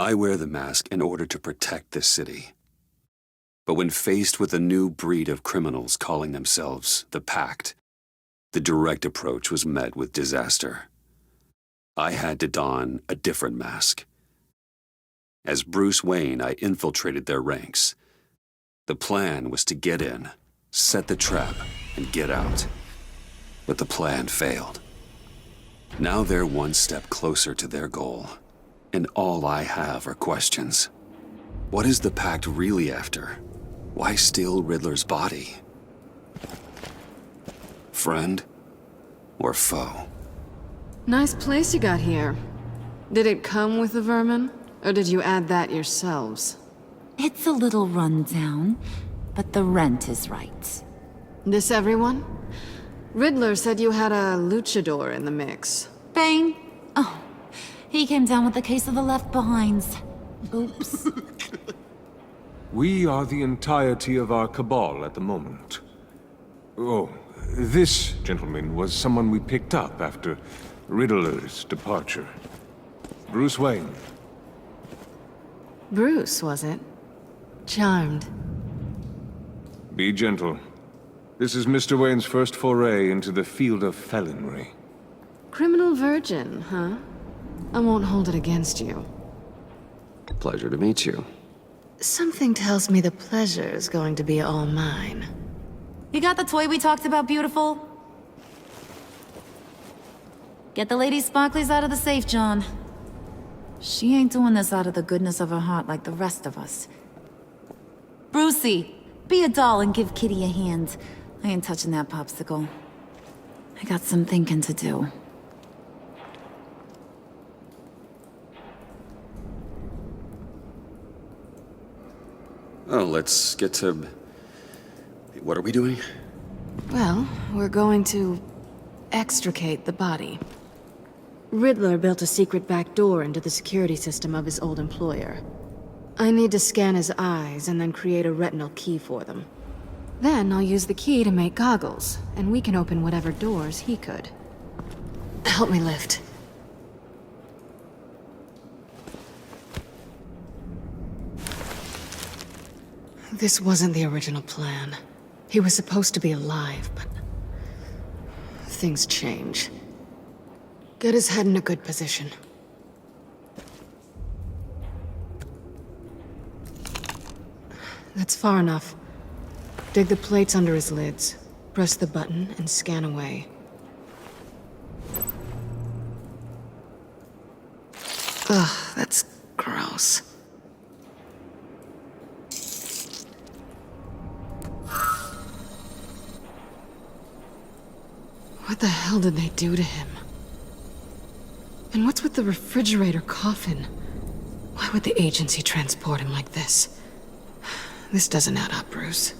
I wear the mask in order to protect this city. But when faced with a new breed of criminals calling themselves the Pact, the direct approach was met with disaster. I had to don a different mask. As Bruce Wayne, I infiltrated their ranks. The plan was to get in, set the trap, and get out. But the plan failed. Now they're one step closer to their goal, and all I have are questions. What is the Pact really after? Why steal Riddler's body? Friend or foe? Nice place you got here. Did it come with the vermin, or did you add that yourselves? It's a little run down, but the rent is right. This everyone? Riddler said you had a luchador in the mix. Bane? Oh, he came down with a case of the Left Behinds. Oops. We are the entirety of our cabal at the moment. Oh, this gentleman was someone we picked up after Riddler's departure. Bruce Wayne. Bruce, was it? Charmed. Be gentle. This is Mr. Wayne's first foray into the field of felonry. Criminal virgin, huh? I won't hold it against you. Pleasure to meet you. Something tells me the pleasure's going to be all mine. You got the toy we talked about, beautiful? Get the lady sparklies out of the safe, John. She ain't doing this out of the goodness of her heart like the rest of us. Brucey, be a doll and give Kitty a hand. I ain't touching that popsicle. I got some thinking to do. Oh, let's get to... What are we doing? Well, we're going to extricate the body. Riddler built a secret back door into the security system of his old employer. I need to scan his eyes and then create a retinal key for them. Then I'll use the key to make goggles, and we can open whatever doors he could. Help me lift. This wasn't the original plan. He was supposed to be alive, but... things change. Get his head in a good position. That's far enough. Dig the plates under his lids. Press the button and scan away. Ugh, that's gross. What the hell did they do to him? And what's with the refrigerator coffin? Why would the agency transport him like this? This doesn't add up, Bruce.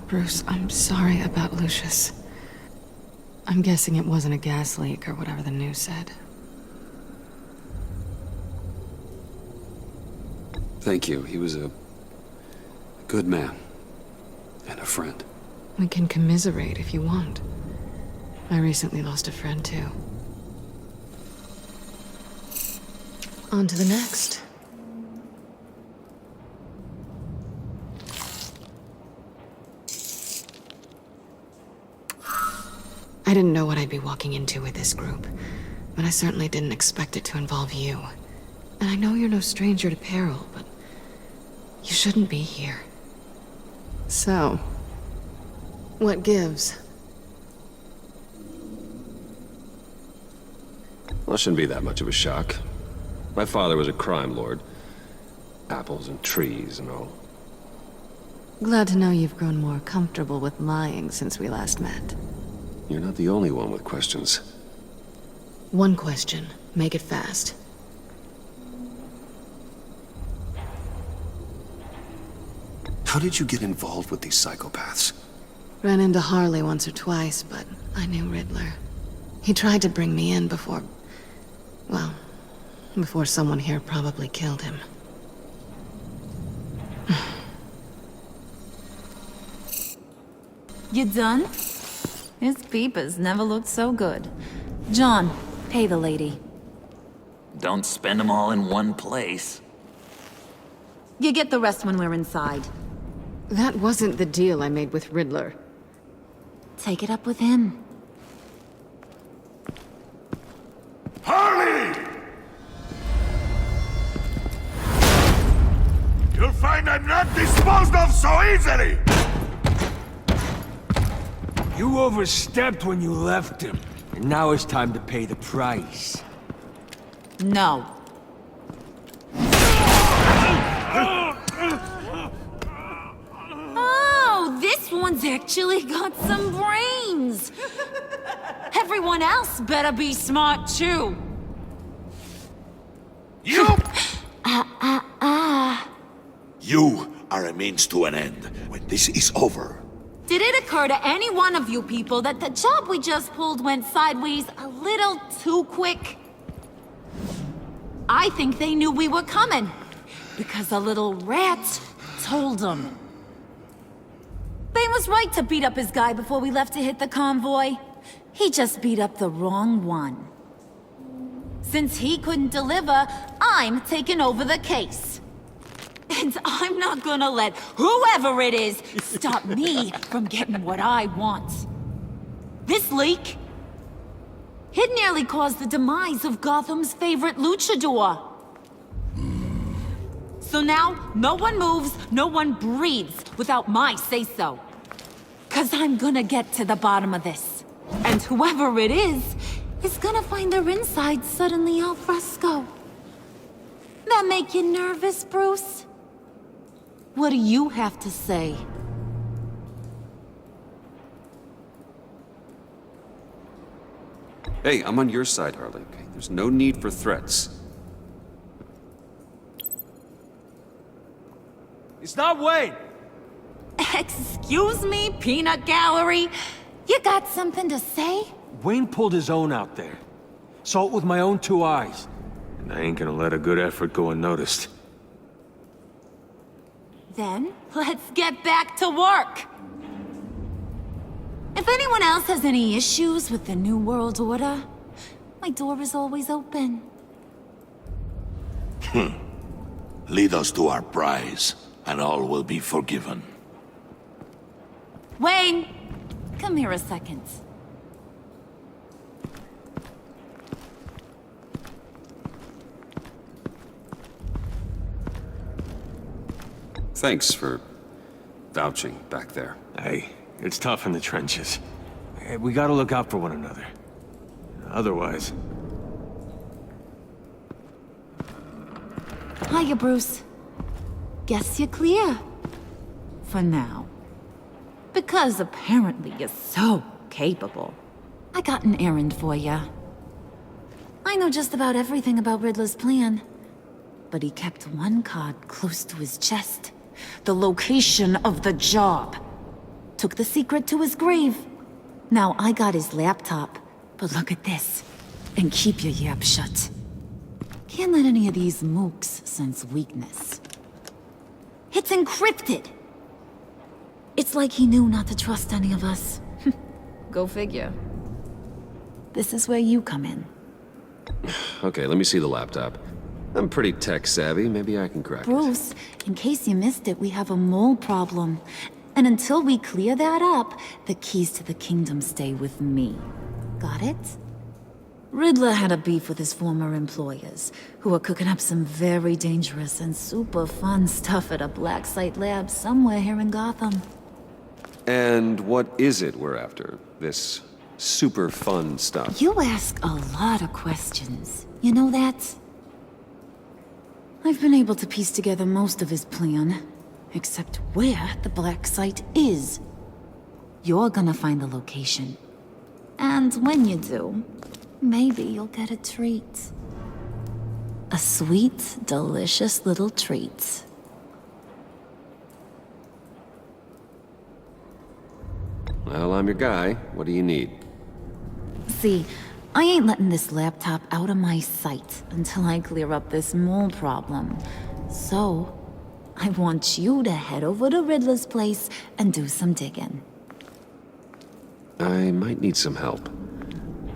Bruce, I'm sorry about Lucius. I'm guessing it wasn't a gas leak or whatever the news said. Thank you. He was a good man. And a friend. We can commiserate if you want. I recently lost a friend, too. On to the next. I didn't know what I'd be walking into with this group, but I certainly didn't expect it to involve you. And I know you're no stranger to peril, but you shouldn't be here. So, what gives? Well, it shouldn't be that much of a shock. My father was a crime lord. Apples and trees and all. Glad to know you've grown more comfortable with lying since we last met. You're not the only one with questions. One question. Make it fast. How did you get involved with these psychopaths? Ran into Harley once or twice, but I knew Riddler. He tried to bring me in before... well, before someone here probably killed him. You done? His peepers never looked so good. John, pay the lady. Don't spend them all in one place. You get the rest when we're inside. That wasn't the deal I made with Riddler. Take it up with him. Harley! You'll find I'm not disposed of so easily! You overstepped when you left him, and now it's time to pay the price. No. Oh, this one's actually got some brains. Everyone else better be smart too. You! You are a means to an end. When this is over, Did it occur to any one of you people that the job we just pulled went sideways a little too quick? I think they knew we were coming, because a little rat told them. Bane was right to beat up his guy before we left to hit the convoy. He just beat up the wrong one. Since he couldn't deliver, I'm taking over the case. And I'm not gonna let whoever it is stop me from getting what I want. This leak, it nearly caused the demise of Gotham's favorite luchador. So now, no one moves, no one breathes without my say-so. 'Cause I'm gonna get to the bottom of this. And whoever it is gonna find their insides suddenly al fresco. That make you nervous, Bruce? What do you have to say? Hey, I'm on your side, Harley. Okay? There's no need for threats. It's not Wayne! Excuse me, peanut gallery? You got something to say? Wayne pulled his own out there. Saw it with my own 2 eyes. And I ain't gonna let a good effort go unnoticed. Then, let's get back to work. If anyone else has any issues with the New World Order, my door is always open. lead us to our prize, and all will be forgiven. Wayne, come here a second. Thanks for vouching back there. Hey, it's tough in the trenches. Hey, we gotta look out for one another. Otherwise... Hiya, Bruce. Guess you're clear. For now. Because apparently you're so capable. I got an errand for you. I know just about everything about Riddler's plan. But he kept one card close to his chest. The location of the job. Took the secret to his grave. Now I got his laptop. But look at this. And keep your yap shut. Can't let any of these mooks sense weakness. It's encrypted. It's like he knew not to trust any of us. Go figure. This is where you come in. Okay, let me see the laptop. I'm pretty tech savvy. Maybe I can crack it. Bruce, in case you missed it, we have a mole problem. And until we clear that up, the keys to the kingdom stay with me. Got it? Riddler had a beef with his former employers, who were cooking up some very dangerous and super fun stuff at a black site lab somewhere here in Gotham. And what is it we're after? This super fun stuff? You ask a lot of questions. You know that? I've been able to piece together most of his plan, except where the black site is. You're gonna find the location. And when you do, maybe you'll get a treat. A sweet, delicious little treat. Well, I'm your guy. What do you need? See, I ain't letting this laptop out of my sight until I clear up this mole problem. So, I want you to head over to Riddler's place and do some digging. I might need some help.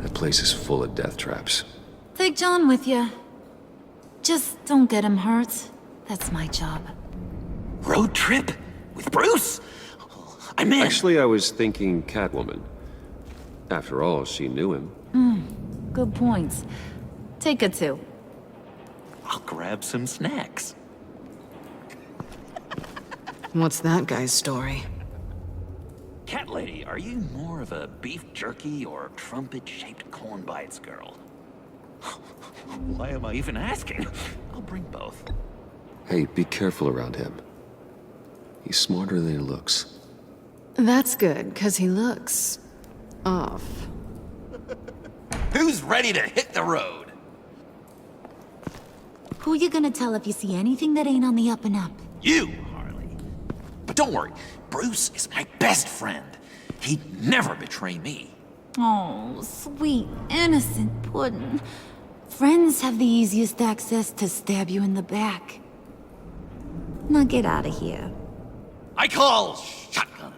That place is full of death traps. Take John with you. Just don't get him hurt. That's my job. Road trip? With Bruce? I'm in. Actually, I was thinking Catwoman. After all, she knew him. Good points. Take her too. I'll grab some snacks. What's that guy's story? Cat lady, are you more of a beef jerky or trumpet-shaped corn bites girl? Why am I even asking? I'll bring both. Hey, be careful around him. He's smarter than he looks. That's good, because he looks... off. Who's ready to hit the road? Who you gonna tell if you see anything that ain't on the up and up? You, Harley. But don't worry, Bruce is my best friend. He'd never betray me. Oh, sweet, innocent Puddin'. Friends have the easiest access to stab you in the back. Now get out of here. I call shotgun.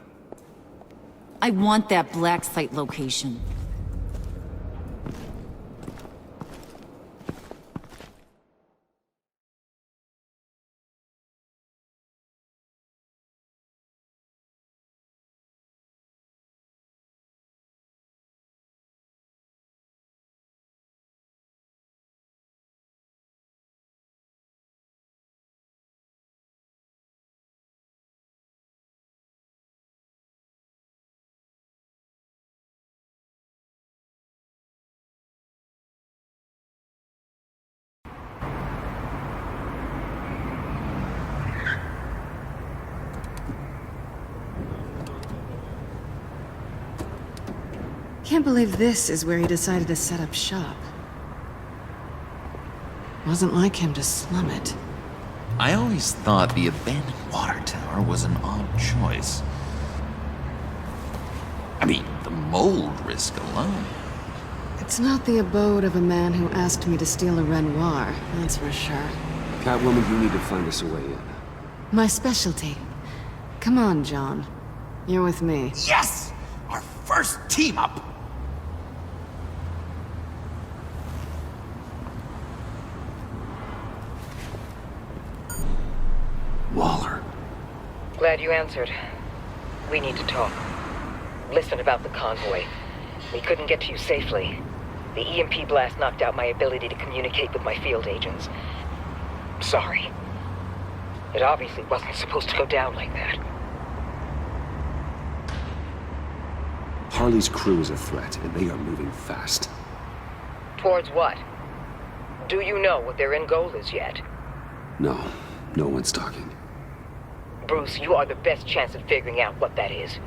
I want that black site location. Can't believe this is where he decided to set up shop. Wasn't like him to slum it. I always thought the abandoned water tower was an odd choice. I mean, the mold risk alone. It's not the abode of a man who asked me to steal a Renoir, that's for sure. Catwoman, you need to find us a way in. My specialty. Come on, John. You're with me. Yes! Our first team up! Waller. Glad you answered. We need to talk. Listen about the convoy. We couldn't get to you safely. The EMP blast knocked out my ability to communicate with my field agents. Sorry. It obviously wasn't supposed to go down like that. Harley's crew is a threat, and they are moving fast. Towards what? Do you know what their end goal is yet? No, no one's talking. Bruce, you are the best chance at figuring out what that is.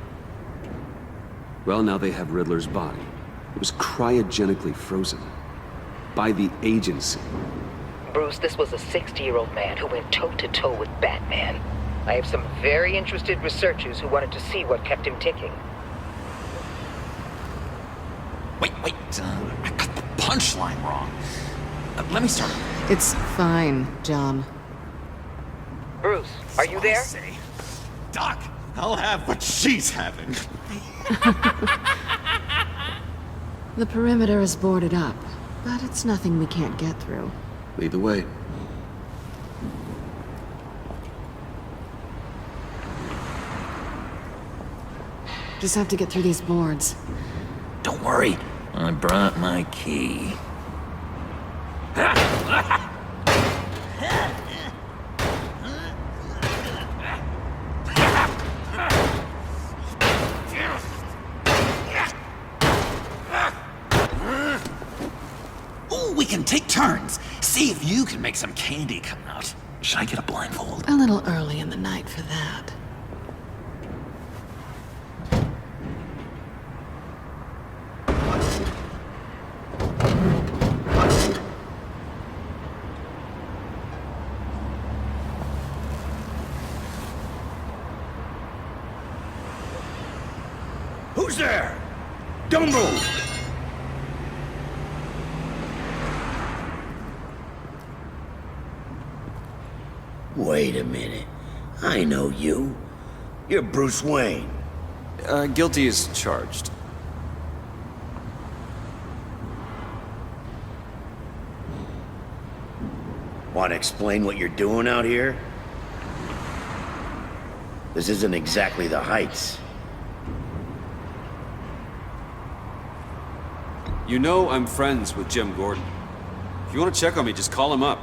Well, now they have Riddler's body. It was cryogenically frozen. By the agency. Bruce, this was a 60-year-old man who went toe-to-toe with Batman. I have some very interested researchers who wanted to see what kept him ticking. Wait, I got the punchline wrong. Let me start. It's fine, John. Bruce, are you there? Doc, I'll have what she's having. The perimeter is boarded up, but it's nothing we can't get through. Lead the way. Just have to get through these boards. Don't worry, I brought my key. Ooh, we can take turns. See if you can make some candy come out. Should I get a blindfold? A little early in the night for that. Who's there? Don't move! Wait a minute. I know you. You're Bruce Wayne. Guilty as charged. Want to explain what you're doing out here? This isn't exactly the Heights. You know I'm friends with Jim Gordon. If you want to check on me, just call him up.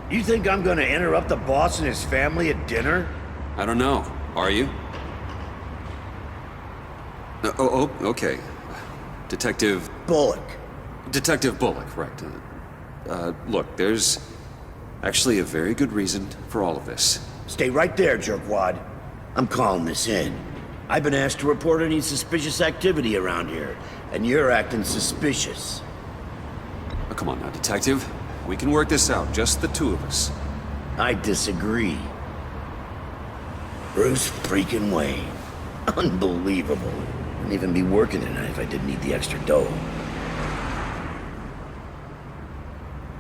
You think I'm gonna interrupt the boss and his family at dinner? I don't know. Are you? Okay. Detective Bullock. Detective Bullock, right. Look, there's actually a very good reason for all of this. Stay right there, jerkwad. I'm calling this in. I've been asked to report any suspicious activity around here, and you're acting suspicious. Oh, come on now, Detective. We can work this out, just the two of us. I disagree. Bruce freaking Wayne. Unbelievable. Wouldn't even be working tonight if I didn't need the extra dough.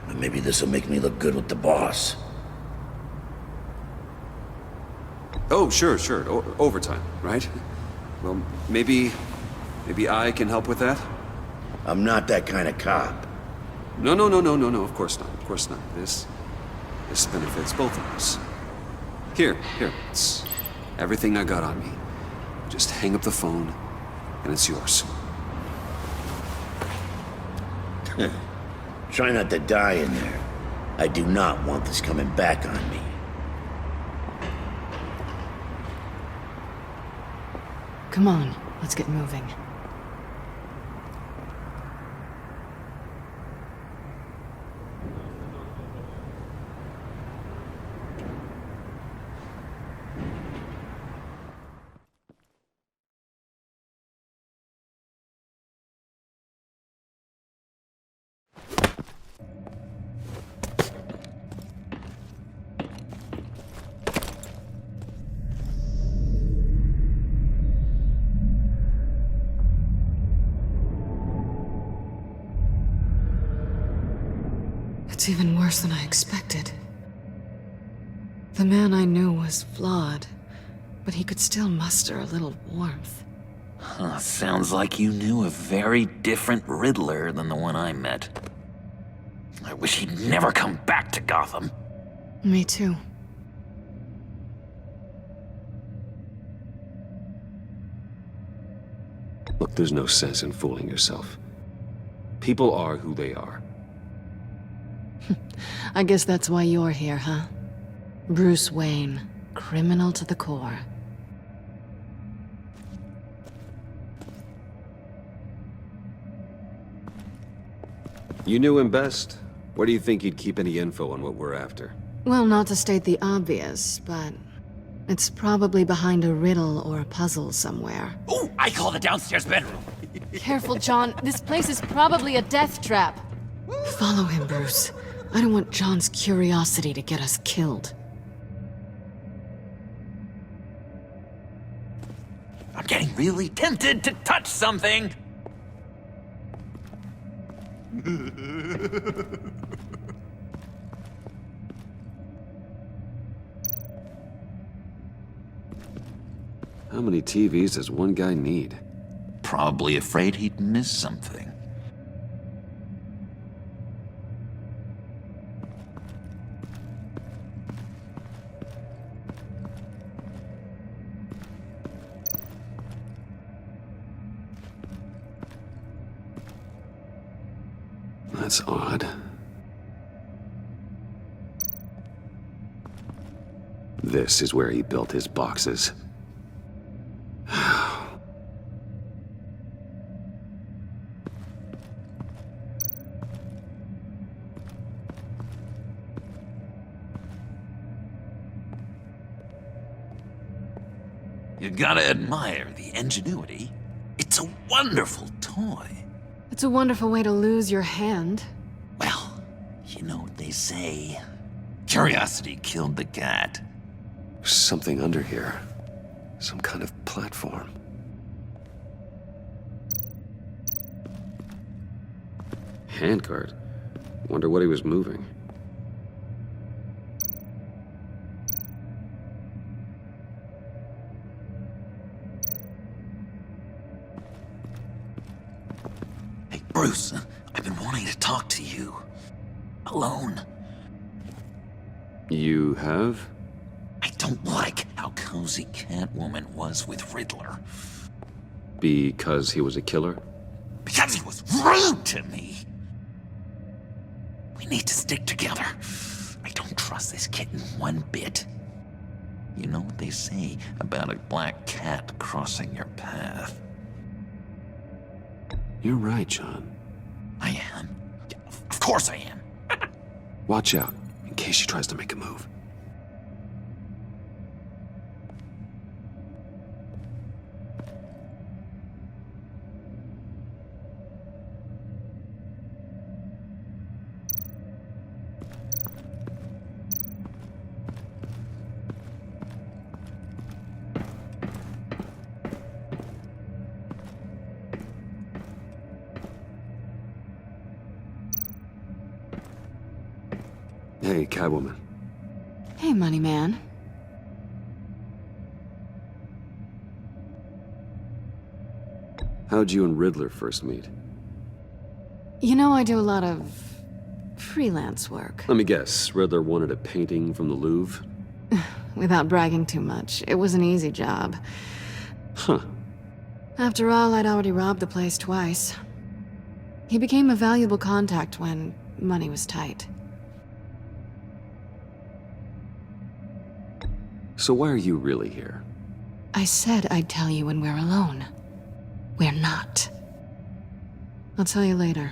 But maybe this'll make me look good with the boss. Oh, sure. Overtime, right? Well, maybe I can help with that? I'm not that kind of cop. No, of course not. This benefits both of us. Here, it's everything I got on me. Just hang up the phone, and it's yours. Try not to die in there. I do not want this coming back on me. Come on, let's get moving. It's even worse than I expected. The man I knew was flawed, but he could still muster a little warmth. Huh, sounds like you knew a very different Riddler than the one I met. I wish he'd never come back to Gotham. Me too. Look, there's no sense in fooling yourself. People are who they are. I guess that's why you're here, huh? Bruce Wayne, criminal to the core. You knew him best. Where do you think he'd keep any info on what we're after? Well, not to state the obvious, but it's probably behind a riddle or a puzzle somewhere. Ooh, I call the downstairs bedroom. Careful, John. This place is probably a death trap. Follow him, Bruce. I don't want John's curiosity to get us killed. I'm getting really tempted to touch something. How many TVs does one guy need? Probably afraid he'd miss something. That's odd. This is where he built his boxes. You gotta admire the ingenuity. It's a wonderful toy. It's a wonderful way to lose your hand. Well, you know what they say. Curiosity killed the cat. There's something under here. Some kind of platform. Handcart. Wonder what he was moving. Hey, Bruce, I've been wanting to talk to you. Alone. You have? I don't like how cozy Catwoman was with Riddler. Because he was a killer? Because he was rude to me! We need to stick together. I don't trust this kitten one bit. You know what they say about a black cat crossing your path? You're right, John. I am. Of course I am. Watch out, in case she tries to make a move. Hey, Catwoman. Hey, Money Man. How'd you and Riddler first meet? You know, I do a lot of freelance work. Let me guess, Riddler wanted a painting from the Louvre? Without bragging too much, it was an easy job. Huh. After all, I'd already robbed the place twice. He became a valuable contact when money was tight. So why are you really here? I said I'd tell you when we're alone. We're not. I'll tell you later.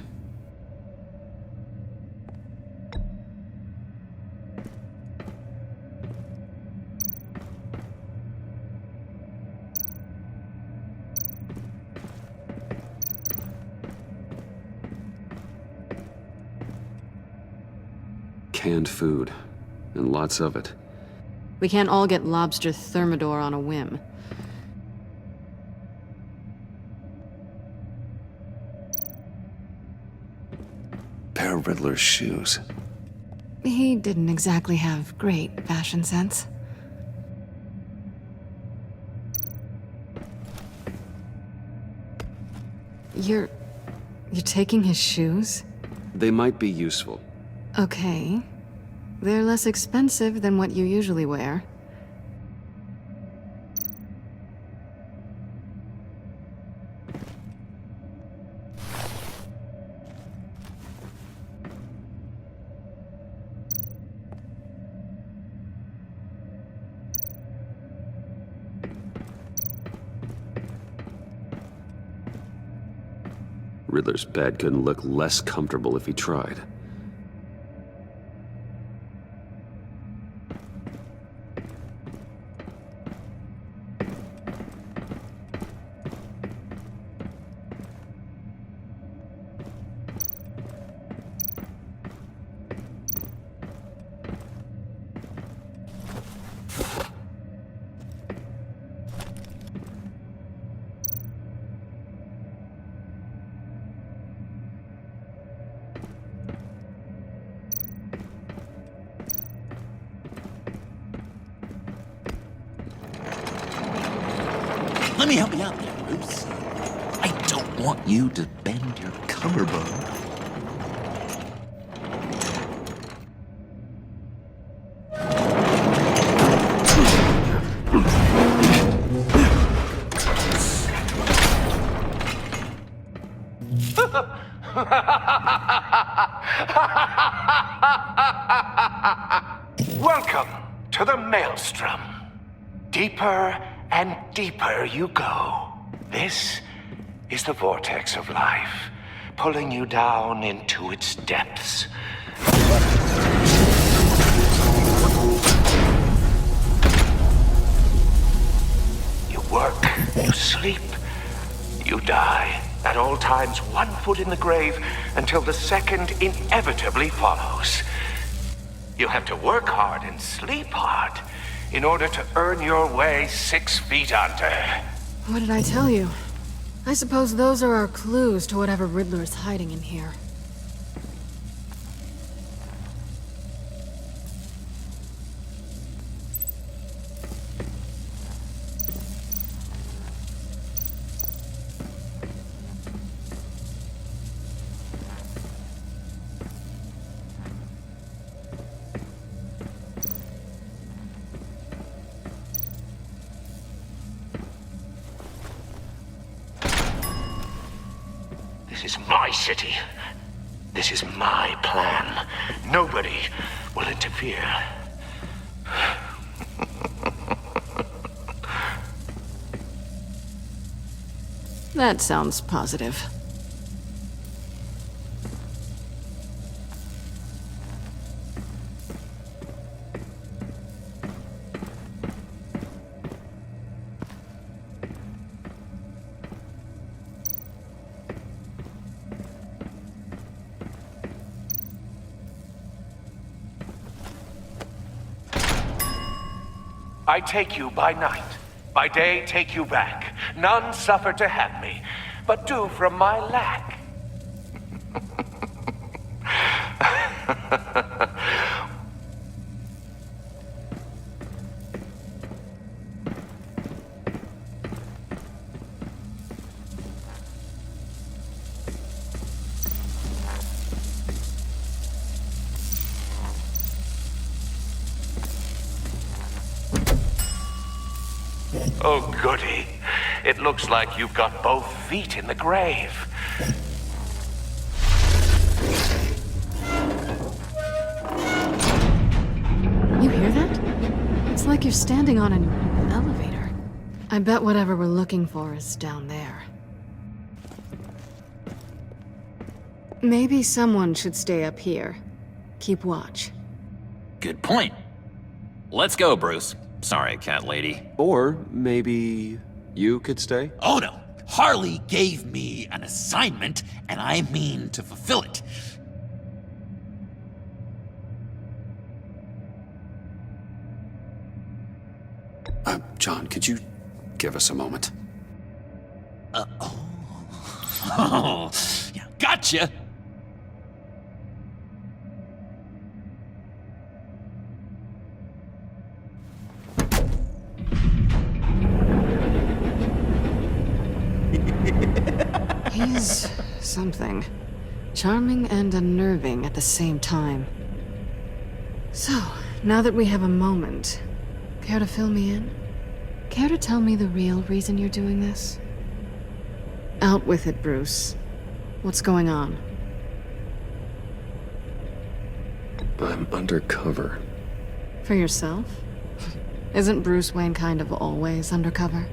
Canned food, and lots of it. We can't all get lobster thermidor on a whim. Pair of Riddler's shoes. He didn't exactly have great fashion sense. You're taking his shoes? They might be useful. Okay. They're less expensive than what you usually wear. Riddler's bed couldn't look less comfortable if he tried. Let me help you out there, Bruce. I don't want you to bend your collarbone. Welcome to the Maelstrom. Deeper and deeper you go. This is the vortex of life, pulling you down into its depths. You work, you sleep, you die. At all times, 1 foot in the grave until the second inevitably follows. You have to work hard and sleep hard in order to earn your way 6 feet under. What did I tell you? I suppose those are our clues to whatever Riddler's hiding in here. This is my city. This is my plan. Nobody will interfere. That sounds positive. I take you by night. By day, take you back. None suffer to have me, but do from my lack. Oh, goody. It looks like you've got both feet in the grave. You hear that? It's like you're standing on an elevator. I bet whatever we're looking for is down there. Maybe someone should stay up here. Keep watch. Good point. Let's go, Bruce. Sorry, cat lady. Or maybe you could stay? Oh no! Harley gave me an assignment, and I mean to fulfill it. John, could you give us a moment? Oh, yeah, gotcha! He's something. Charming and unnerving at the same time. So, now that we have a moment, care to fill me in? Care to tell me the real reason you're doing this? Out with it, Bruce. What's going on? I'm undercover. For yourself? Isn't Bruce Wayne kind of always undercover?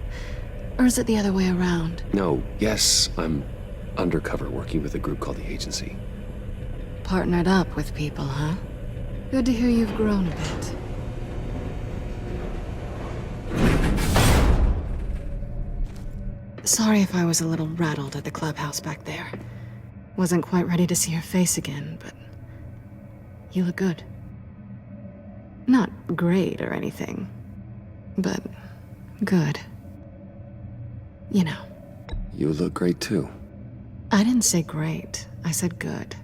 Or is it the other way around? No, yes, I'm undercover working with a group called the Agency. Partnered up with people, huh? Good to hear you've grown a bit. Sorry if I was a little rattled at the clubhouse back there. Wasn't quite ready to see your face again, but you look good. Not great or anything, but good. You know. You look great too. I didn't say great. I said good.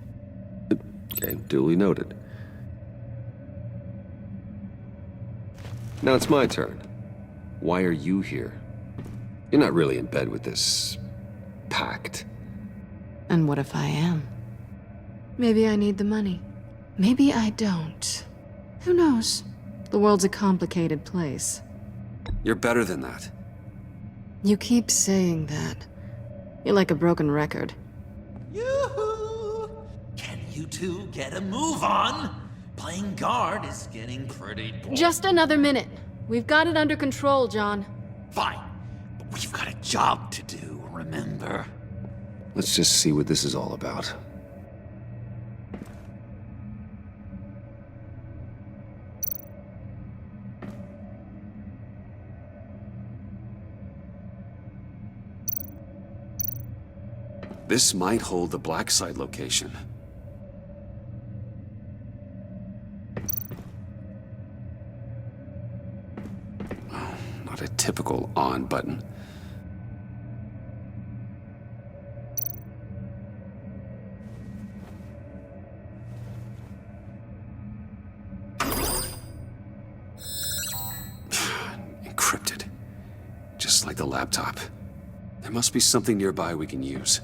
Okay, duly noted. Now it's my turn. Why are you here? You're not really in bed with this pact. And what if I am? Maybe I need the money. Maybe I don't. Who knows? The world's a complicated place. You're better than that. You keep saying that. You're like a broken record. Yoo-hoo! Can you two get a move on? Playing guard is getting pretty boring. Just another minute. We've got it under control, John. Fine, but we've got a job to do, remember? Let's just see what this is all about. This might hold the Black Site location. Oh, not a typical on button. Encrypted. Just like the laptop. There must be something nearby we can use.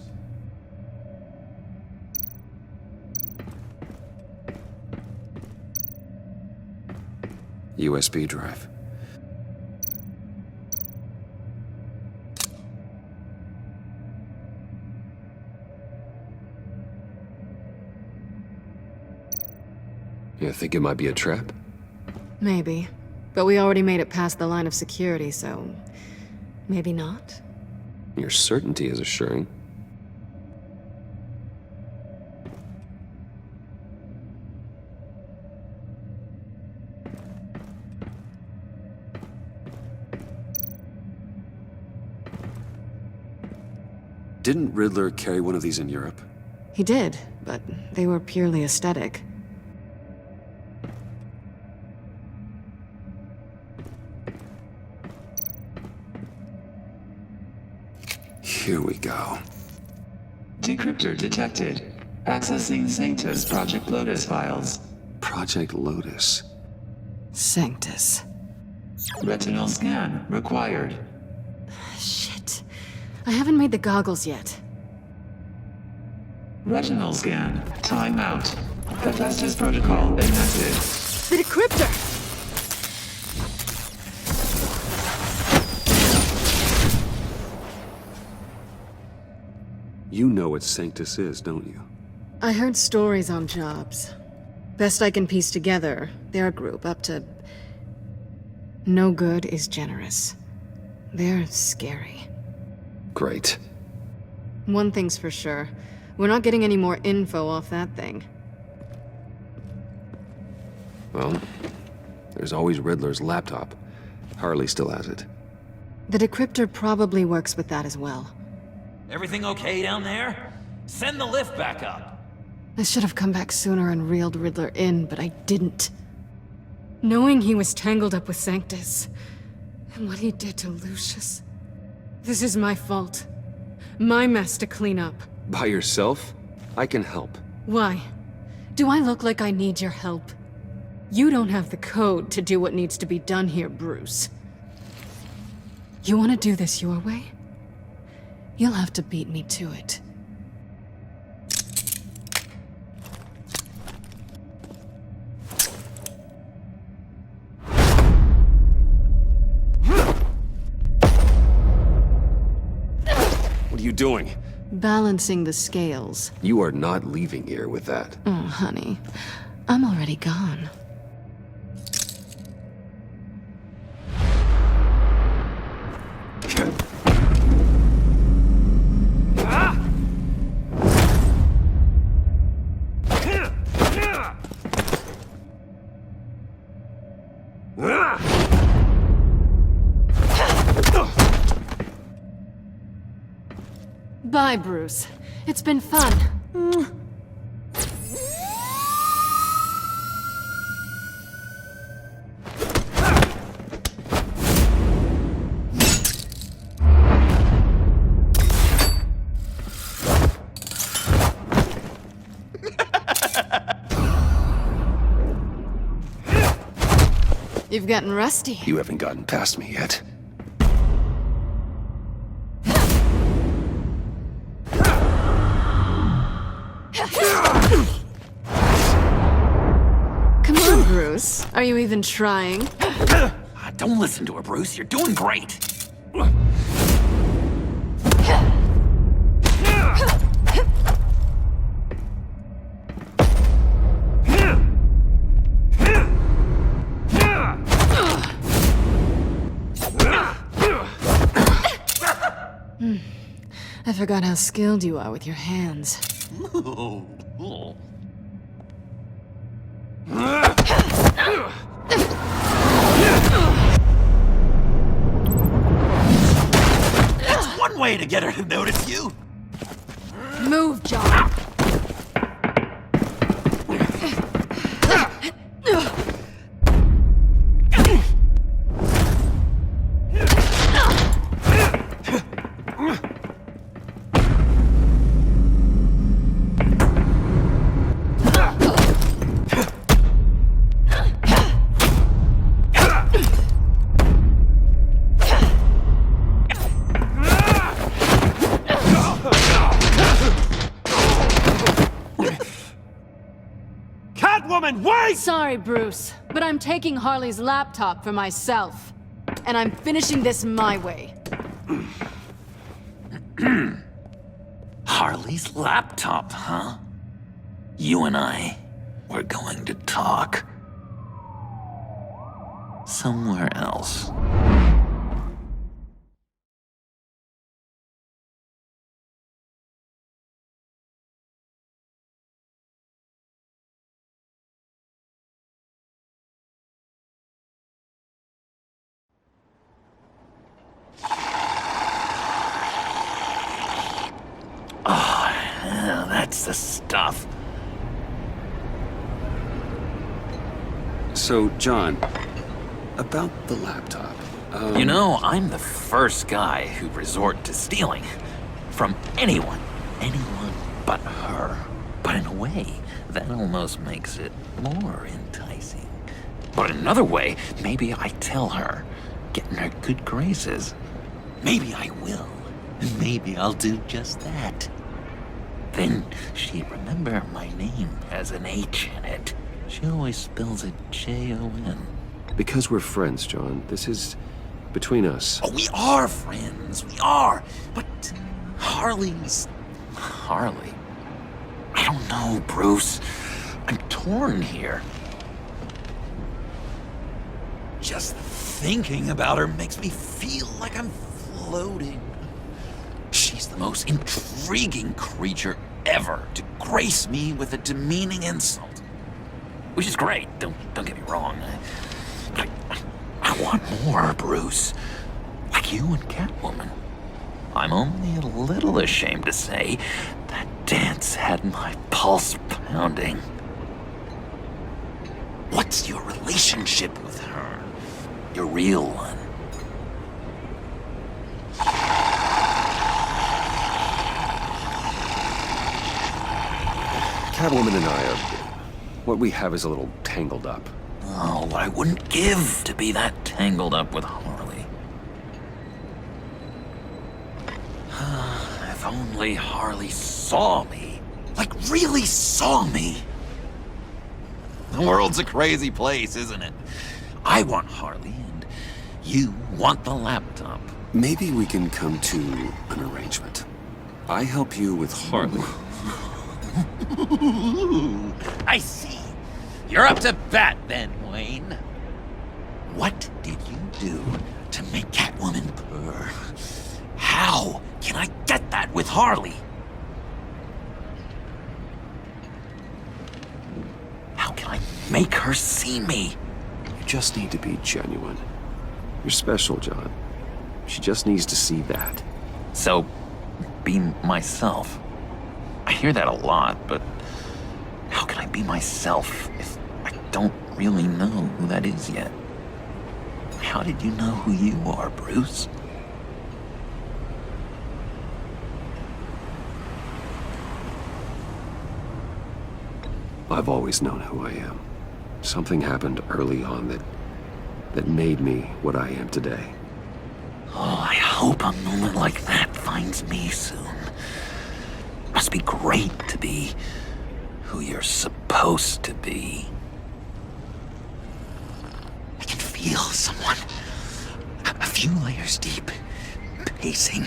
USB drive. You think it might be a trap? Maybe. But we already made it past the line of security, so... maybe not? Your certainty is assuring. Didn't Riddler carry one of these in Europe? He did, but they were purely aesthetic. Here we go. Decryptor detected. Accessing Sanctus Project Lotus files. Project Lotus. Sanctus. Retinal scan required. Shit. I haven't made the goggles yet. Retinal scan. Timeout. Hephaestus protocol enacted. The decryptor! You know what Sanctus is, don't you? I heard stories on jobs. Best I can piece together, they're a group up to... no good is generous. They're scary. Great. One thing's for sure. We're not getting any more info off that thing. Well, there's always Riddler's laptop. Harley still has it. The decryptor probably works with that as well. Everything okay down there? Send the lift back up. I should have come back sooner and reeled Riddler in, but I didn't. Knowing he was tangled up with Sanctus, and what he did to Lucius... This is my fault. My mess to clean up. By yourself? I can help. Why? Do I look like I need your help? You don't have the code to do what needs to be done here, Bruce. You want to do this your way? You'll have to beat me to it. What are you doing? Balancing the scales. You are not leaving here with that. Oh, honey. I'm already gone. Bye, Bruce. It's been fun. You've gotten rusty. You haven't gotten past me yet. Come on, Bruce. Are you even trying? Don't listen to her, Bruce. You're doing great. I forgot how skilled you are with your hands. That's one way to get her to notice you. Move, John. Sorry, Bruce, but I'm taking Harley's laptop for myself. And I'm finishing this my way. Harley's laptop, huh? You and I, We're going to talk. Somewhere else. Oh, yeah, that's the stuff. So, John, about the laptop. You know, I'm the first guy who'd resort to stealing. From anyone. Anyone but her. But in a way, that almost makes it more enticing. But in another way, maybe I tell her, get in her good graces. Maybe I will. And maybe I'll do just that. Then she'd remember my name has an H in it. She always spells it Jon. Because we're friends, John. This is between us. Oh, we are friends. We are. But Harley's... Harley? I don't know, Bruce. I'm torn here. Just thinking about her makes me feel like I'm floating. She's the most intriguing creature ever to grace me with a demeaning insult. Which is great, don't get me wrong. I want more, Bruce. Like you and Catwoman. I'm only a little ashamed to say that dance had my pulse pounding. What's your relationship with her? Your real one? Catwoman and I are... What we have is a little tangled up. Oh, what I wouldn't give to be that tangled up with Harley. If only Harley saw me. Like, really saw me. The world's a crazy place, isn't it? I want Harley, and you want the laptop. Maybe we can come to an arrangement. I help you with Harley. I see. You're up to bat then, Wayne. What did you do to make Catwoman purr? How can I get that with Harley? How can I make her see me? You just need to be genuine. You're special, John. She just needs to see that. So, be myself. I hear that a lot, but how can I be myself if I don't really know who that is yet? How did you know who you are, Bruce? I've always known who I am. Something happened early on that made me what I am today. Oh, I hope a moment like that finds me soon. Must be great to be who you're supposed to be. I can feel someone a few layers deep, pacing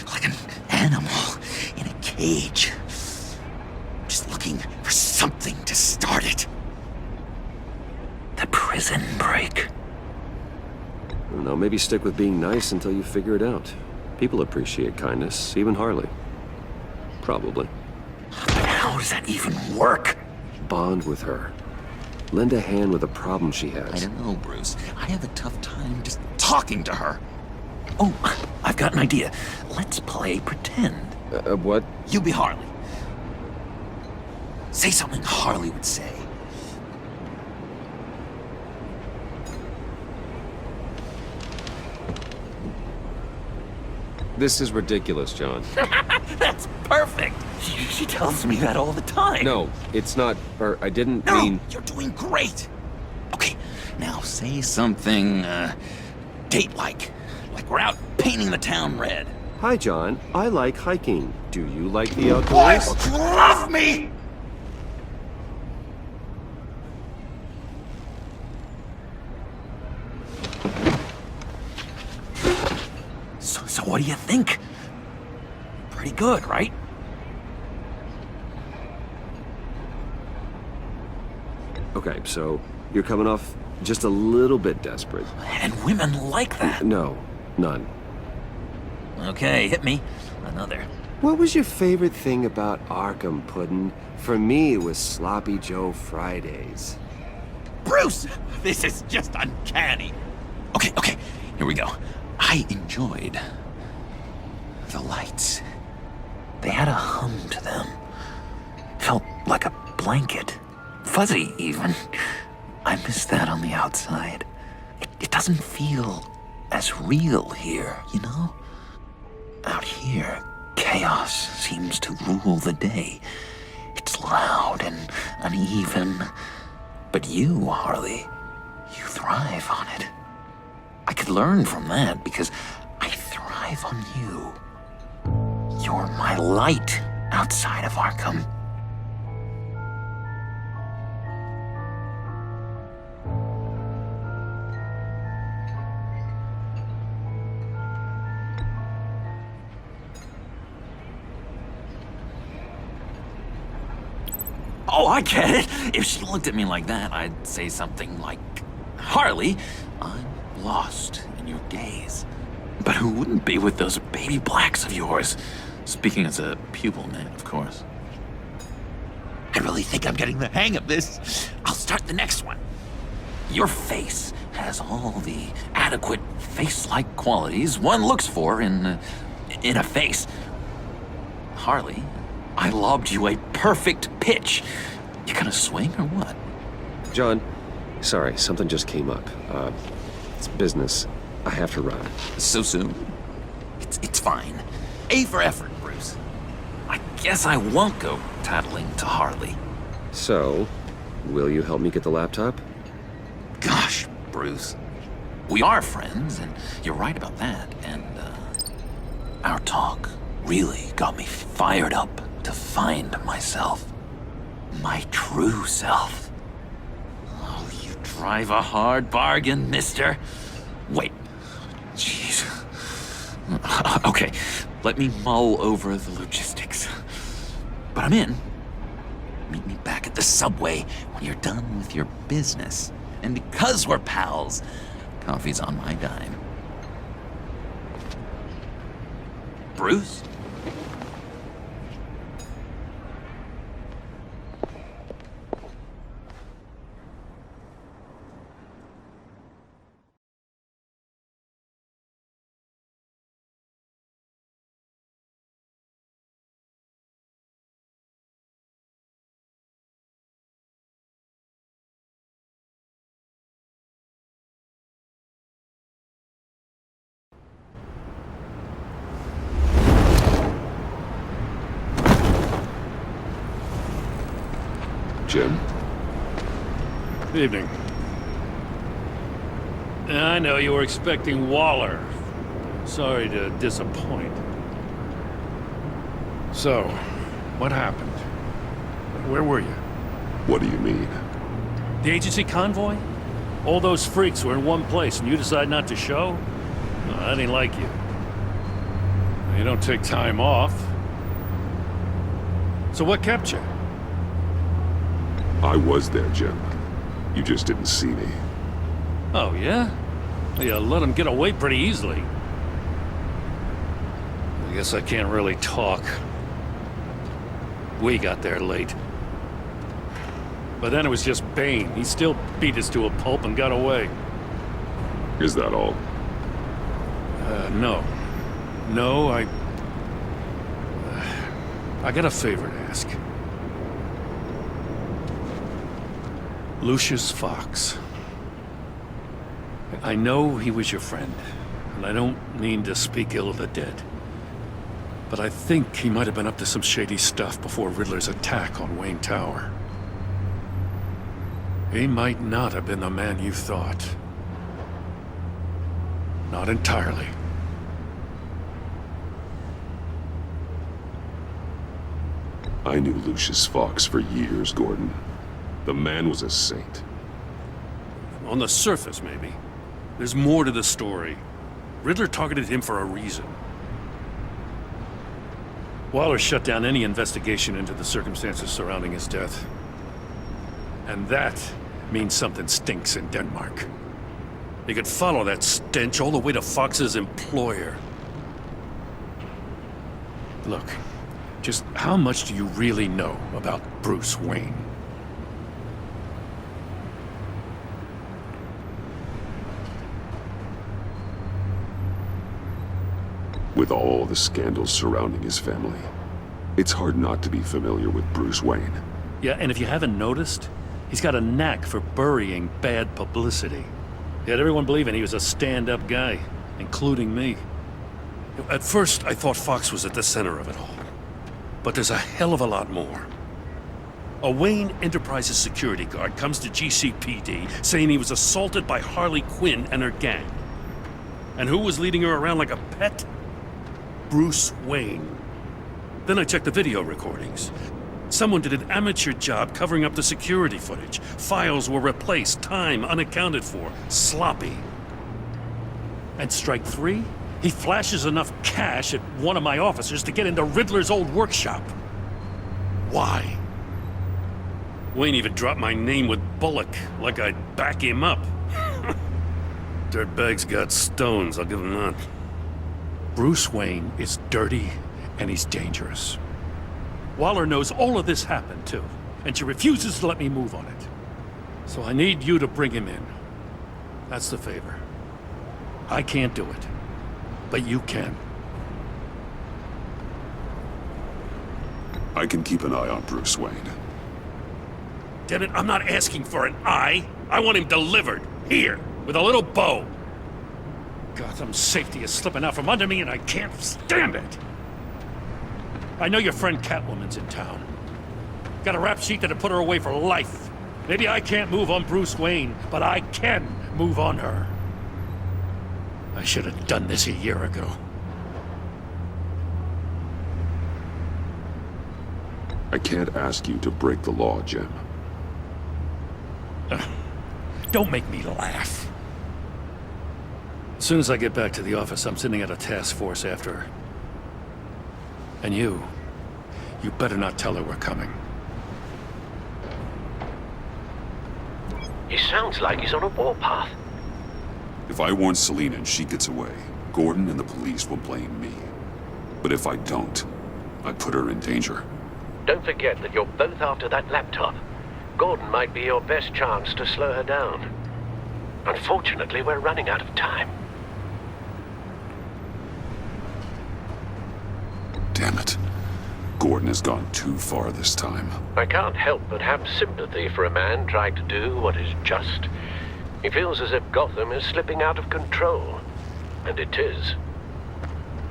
like an animal in a cage. Just looking for something to start it. The prison break. Now, maybe stick with being nice until you figure it out. People appreciate kindness, even Harley. Probably. But how does that even work? Bond with her. Lend a hand with a problem she has. I don't know, Bruce. I have a tough time just talking to her. Oh, I've got an idea. Let's play pretend. What? You be Harley. Say something Harley would say. This is ridiculous, John. That's perfect. She tells me that all the time. No, it's not, or I didn't No, mean... you're doing great. Okay, now say something, date-like. Like we're out painting the town red. Hi, John. I like hiking. Do you like the outdoors? Boy, love me! So what do you think? Pretty good, right? Okay, so you're coming off just a little bit desperate. And women like that. No, none. Okay, hit me. Another. What was your favorite thing about Arkham, Puddin'? For me, it was Sloppy Joe Fridays. Bruce! This is just uncanny. Okay, here we go. I enjoyed the lights. They had a hum to them. Felt like a blanket. Fuzzy, even. I miss that on the outside. It doesn't feel as real here, you know? Out here, chaos seems to rule the day. It's loud and uneven. But you, Harley, you thrive on it. I could learn from that because I thrive on you. You're my light outside of Arkham. Oh, I get it. If she looked at me like that, I'd say something like, Harley, I'm lost in your gaze. But who wouldn't be with those baby blacks of yours? Speaking as a pupil man, of course. I really think I'm getting the hang of this. I'll start the next one. Your face has all the adequate face-like qualities one looks for in a face. Harley, I lobbed you a perfect pitch. You gonna swing or what? John, sorry, something just came up. It's business. I have to run. So soon? It's fine. A for effort, Bruce. I guess I won't go tattling to Harley. So, will you help me get the laptop? Gosh, Bruce. We are friends, and you're right about that. And, our talk really got me fired up to find myself. My true self. Oh, you drive a hard bargain, mister. Wait. Jeez. Okay, let me mull over the logistics. But I'm in. Meet me back at the subway when you're done with your business. And because we're pals, coffee's on my dime. Bruce? Jim? Evening. I know you were expecting Waller. Sorry to disappoint. So, what happened? Where were you? What do you mean? The agency convoy? All those freaks were in one place and you decide not to show? No, I didn't like you. You don't take time off. So what kept you? I was there, Jim. You just didn't see me. Oh, yeah? You let him get away pretty easily. I guess I can't really talk. We got there late. But then it was just Bane. He still beat us to a pulp and got away. Is that all? No. No, I got a favor to ask. Lucius Fox. I know he was your friend, and I don't mean to speak ill of the dead. But I think he might have been up to some shady stuff before Riddler's attack on Wayne Tower. He might not have been the man you thought. Not entirely. I knew Lucius Fox for years, Gordon. The man was a saint. On the surface, maybe. There's more to the story. Riddler targeted him for a reason. Waller shut down any investigation into the circumstances surrounding his death. And that means something stinks in Denmark. You could follow that stench all the way to Fox's employer. Look, just how much do you really know about Bruce Wayne? With all the scandals surrounding his family, it's hard not to be familiar with Bruce Wayne. Yeah, and if you haven't noticed, he's got a knack for burying bad publicity. He had everyone believing he was a stand-up guy, including me. At first, I thought Fox was at the center of it all. But there's a hell of a lot more. A Wayne Enterprises security guard comes to GCPD saying he was assaulted by Harley Quinn and her gang. And who was leading her around like a pet? Bruce Wayne. Then I checked the video recordings. Someone did an amateur job covering up the security footage. Files were replaced, time unaccounted for, sloppy. And strike three? He flashes enough cash at one of my officers to get into Riddler's old workshop. Why? Wayne even dropped my name with Bullock, like I'd back him up. Dirtbag's got stones, I'll give him that. Bruce Wayne is dirty and he's dangerous. Waller knows all of this happened too, and she refuses to let me move on it. So I need you to bring him in. That's the favor. I can't do it, but you can. I can keep an eye on Bruce Wayne. Damn it, I'm not asking for an eye. I want him delivered, here, with a little bow. Gotham's safety is slipping out from under me and I can't stand it. I know your friend Catwoman's in town. Got a rap sheet that'll put her away for life. Maybe I can't move on Bruce Wayne, but I can move on her. I should have done this a year ago. I can't ask you to break the law, Jim. Don't make me laugh. As soon as I get back to the office, I'm sending out a task force after her. And you better not tell her we're coming. He sounds like he's on a warpath. If I warn Selina and she gets away, Gordon and the police will blame me. But if I don't, I put her in danger. Don't forget that you're both after that laptop. Gordon might be your best chance to slow her down. Unfortunately, we're running out of time. Damn it. Gordon has gone too far this time. I can't help but have sympathy for a man trying to do what is just. He feels as if Gotham is slipping out of control. And it is.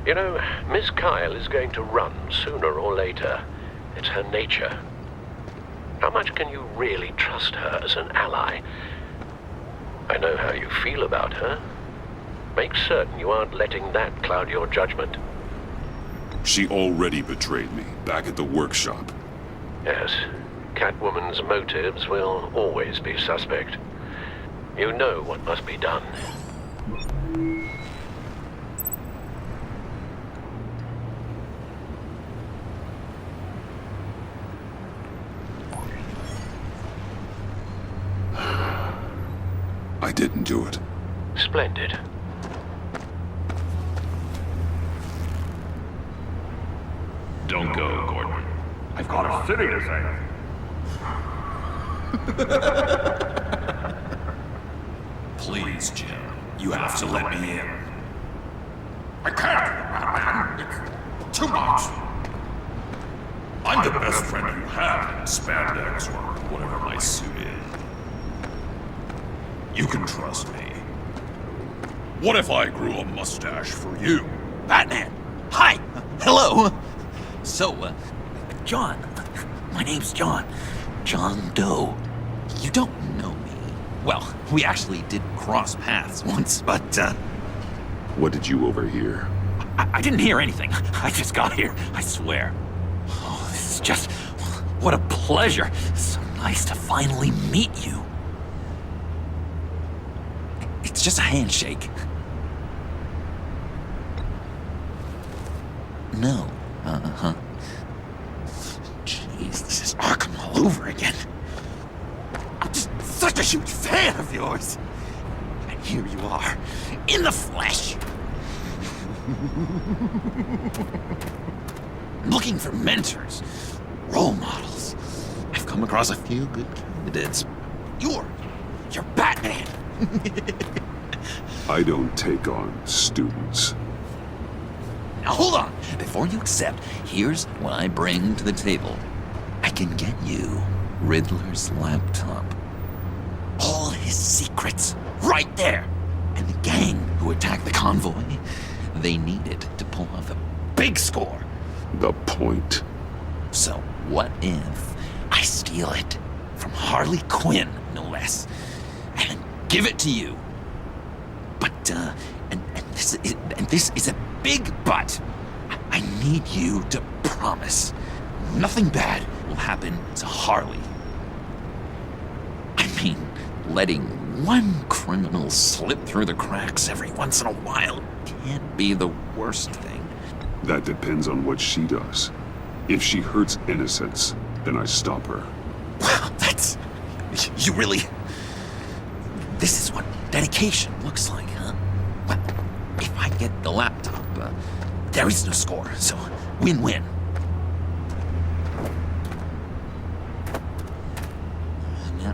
You know, Miss Kyle is going to run sooner or later. It's her nature. How much can you really trust her as an ally? I know how you feel about her. Make certain you aren't letting that cloud your judgment. She already betrayed me back at the workshop. Yes, Catwoman's motives will always be suspect. You know what must be done. I didn't do it. Splendid. Don't go, Gordon. I've got a city to save. Please, Jim. You have to let me in. I can't, Batman. It's too much. I'm the best friend you have in spandex or whatever my suit is. You can trust me. What if I grew a mustache for you? Batman! Hi! Hello! So, John. My name's John. John Doe. You don't know me. Well, we actually did cross paths once, but, What did you overhear? I didn't hear anything. I just got here, I swear. Oh, this is just... what a pleasure. So nice to finally meet you. It's just a handshake. No. Uh-huh. Jeez, this is Arkham all over again. I'm just such a huge fan of yours. And here you are, in the flesh. Looking for mentors, role models. I've come across a few good candidates. You're Batman. I don't take on students. Now hold on. Before you accept, here's what I bring to the table. I can get you Riddler's laptop. All his secrets, right there. And the gang who attacked the convoy, they need it to pull off a big score. The point? So what if I steal it from Harley Quinn, no less, and then give it to you? But, and this is a big but. I need you to promise nothing bad will happen to Harley. I mean, letting one criminal slip through the cracks every once in a while can't be the worst thing. That depends on what she does. If she hurts innocents, then I stop her. Wow, that's... You really... This is what dedication looks like, huh? Well, if I get the laptop, there is no score, so win-win.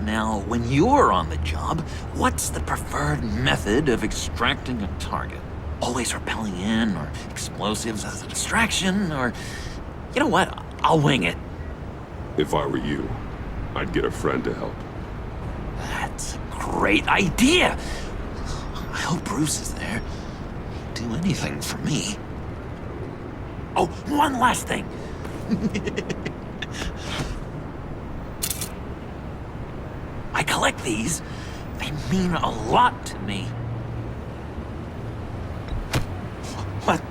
Now, when you're on the job, what's the preferred method of extracting a target? Always rappelling in, or explosives as a distraction, or... You know what? I'll wing it. If I were you, I'd get a friend to help. That's a great idea! I hope Bruce is there. He'd do anything for me. Oh, one last thing! I collect these. They mean a lot to me.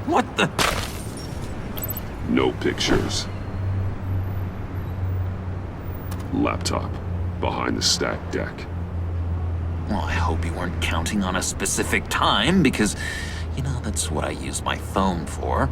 What the... No pictures. Laptop behind the stacked deck. Well, I hope you weren't counting on a specific time, because, you know, that's what I use my phone for.